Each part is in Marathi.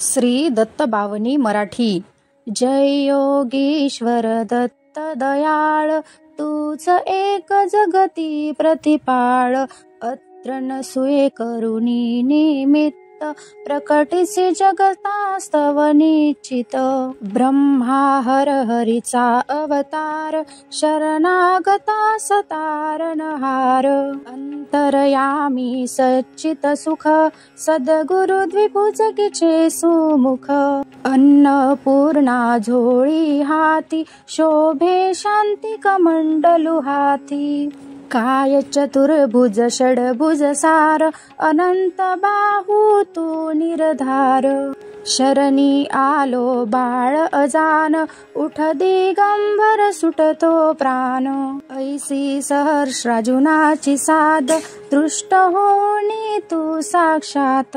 श्री दत्तबावनी मराठी. जय योगीश्वर दत्त दयाळ, तूच एक जगती प्रतिपाळ. अत्र नसुये करुणी निमित्त, प्रकटिसी जगतास्तव निश्चित. ब्रह्मा हर हरीचा अवतार, शरणागता सतारणहार. अंतरयामी सच्चित सुख, सद्गुरु द्विभुजकीचे सुमुख. अन्नपूर्णा झोळी हाती, शोभे शांती कमंडलू हाती. काय चतुर्भुज षडभुज सार, अनंत बाहू तू निर्धार. शरणी आलो बाळ अजान, उठ दिगंबर सुटतो प्राण. ऐसी सहर्षार्जुनाची साध, दृष्ट होणी तू साक्षात.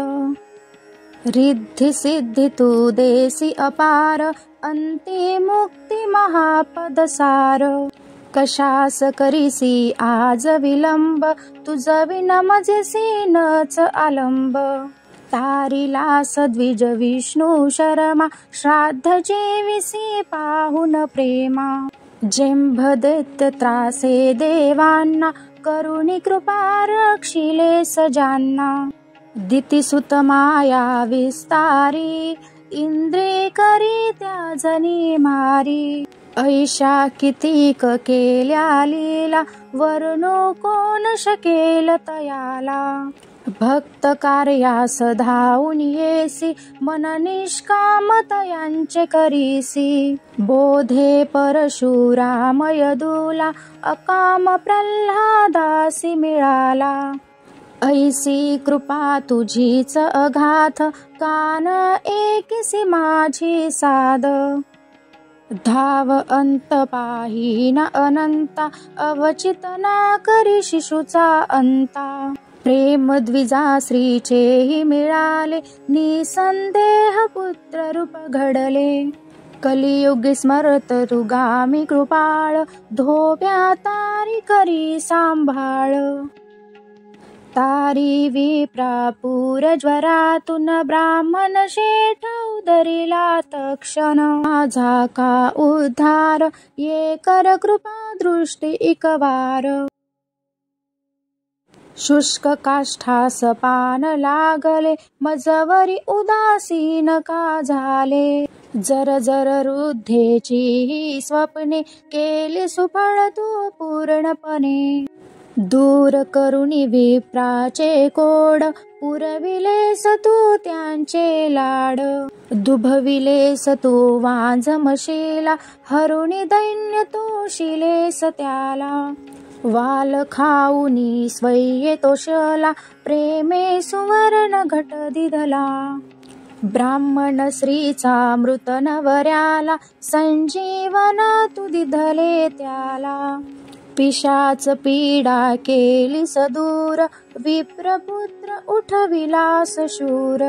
रिद्धी सिद्धी तू देसी अपार, अंती मुक्ती महापद सार. कशास करीसी आज विलंब, तुझ विनमजेसी नच आलंब. तारिला सद्विज विष्णू शर्मा, श्राद्ध जेविसी पाहुन प्रेमा. जेंभ दैत्य त्रासे देवांना, करुणी कृपा रक्षिले सजांना. दितिसुत माया विस्तारी, इंद्रिय करी त्या जनी मारी. ऐशा कितीक केल्या लीला, वर्णो कोण शकेल तयाला. भक्त कार्यास धावून येसी, मन निष्काम तयांचे करीसी. बोधे परशुराम यदुला, अकाम प्रल्हादासी मिळाला. ऐसी कृपा तुझीच अघात, कान एकिसी माझी साध. धाव अंत पाहिना अनंता, अवचित ना करी शिशुचा अंता. प्रेम द्विजा श्रीचेही मिळाले, निसंदेह पुत्र रूप घडले. कलियुगी स्मरत रुगामी कृपाळ, धोब्या तारी करी सांभाळ. तारी विप्रापूर ज्वरातून, ब्राह्मण शेठ उदरिला तक्षण. माझा का उद्धार, ये कर कृपा दृष्टी एकवार. शुष्क काष्ठास पान लागले, मजवरी उदासीन का झाले. जर जर रुद्धेची ही स्वप्ने, केली सुफळ तू पूर्णपणे. दूर करुणी विप्राचे कोड, पुरविलेस तू त्यांचे लाड. दुभविलेस तू वांझमशीला, हरुणी दैन्य तोशिलेस त्याला. वाल खाऊनी स्वय्ये तोषला, प्रेमे सुवर्ण घट दिधला. ब्राह्मण स्त्रीचा मृत नवऱ्याला, संजीवन तू दिधले त्याला. पिशाच पीडा केली सदूर, विप्रपुत्र उठविलास शूर.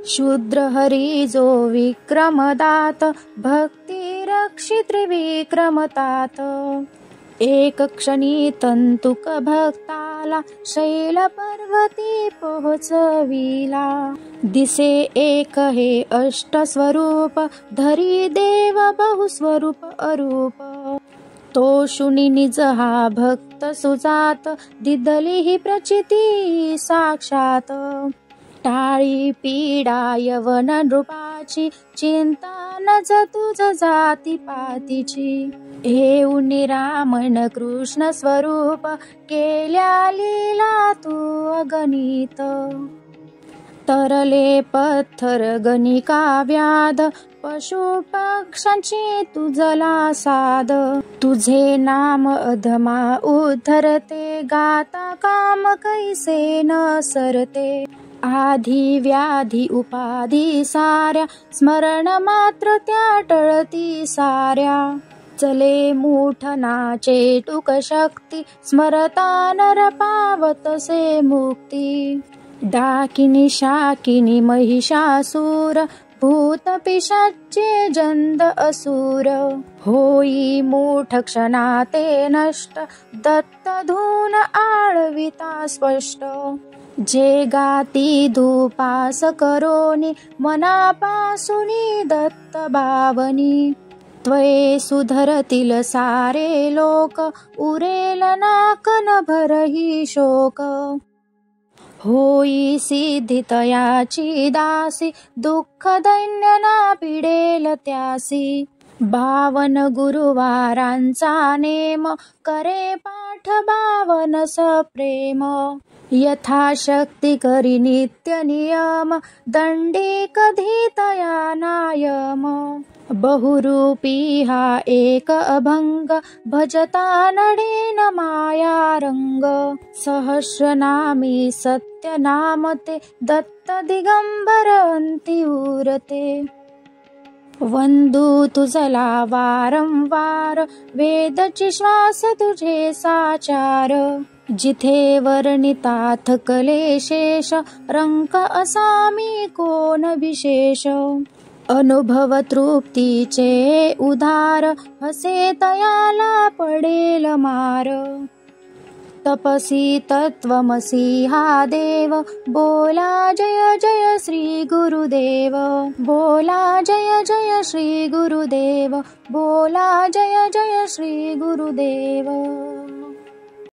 शूद्र हरी जो विक्रमदात, भक्ती रक्षी त्रिविक्रमतात. एक क्षणी तंतुक भक्ताला, शैल पर्वती पोहोचविला. दिसे एक हे अष्ट स्वरूप, धरी देव बहुस्वरूप अरूप. तो शुनी निज हा भक्त सुजात, दिदली ही प्रचिती साक्षात. टाळी पीडा यवन नृपाची, चिंता नज तुझ जाती पातीची. येऊन रामन कृष्ण स्वरूप, केल्या लीला तू अगणित. तरले पत्थर गणिका व्याध, पशु पक्षांची तुझला साध. तुझे नाम अधमा उद्धरते, गाता काम कैसे न सरते. आधी व्याधी उपाधी साऱ्या, स्मरण मात्र त्या टळती साऱ्या. चले मूठनाचे टुक शक्ती, स्मरता नर पावतसे मुक्ती. डाकिनी शाकिनी महिषासूर, भूत पिशाचे जंद असुर. होई मूठ क्षणाते नष्ट, दत्त धून आळविता स्पष्ट. जे गाती धूपास करोनी मनापासुनी दत्त भावनी त्वये सुधरतील सारे लोक उरेल नाकन भरही शोक होई सिद्धी तयाची दासी दुःख दैन्य ना पिडेल त्यासी 52 गुरुवारांचा नेम करे पाठ 52 सप्रेम यथाशक्ती करी नित्य नियम दंडी कधी तया नायम बहुरूपी हा एक अभंग भजता नडीन माया रंग सहस्रनामी सत्य नामते दत्त दिगंबर अंती उरते वंदू तुझला वारंवार वेदची श्वास तुझे साचार जिथे वर्णितात कलेशेष रंक असामी कोण विशेष अनुभव तृप्तीचे उधार हसे तयाला पडेल मार तपसी तत्वमसी हा देव बोला जय जय श्री गुरुदेव बोला जय जय श्री गुरुदेव बोला जय जय श्री गुरुदेव।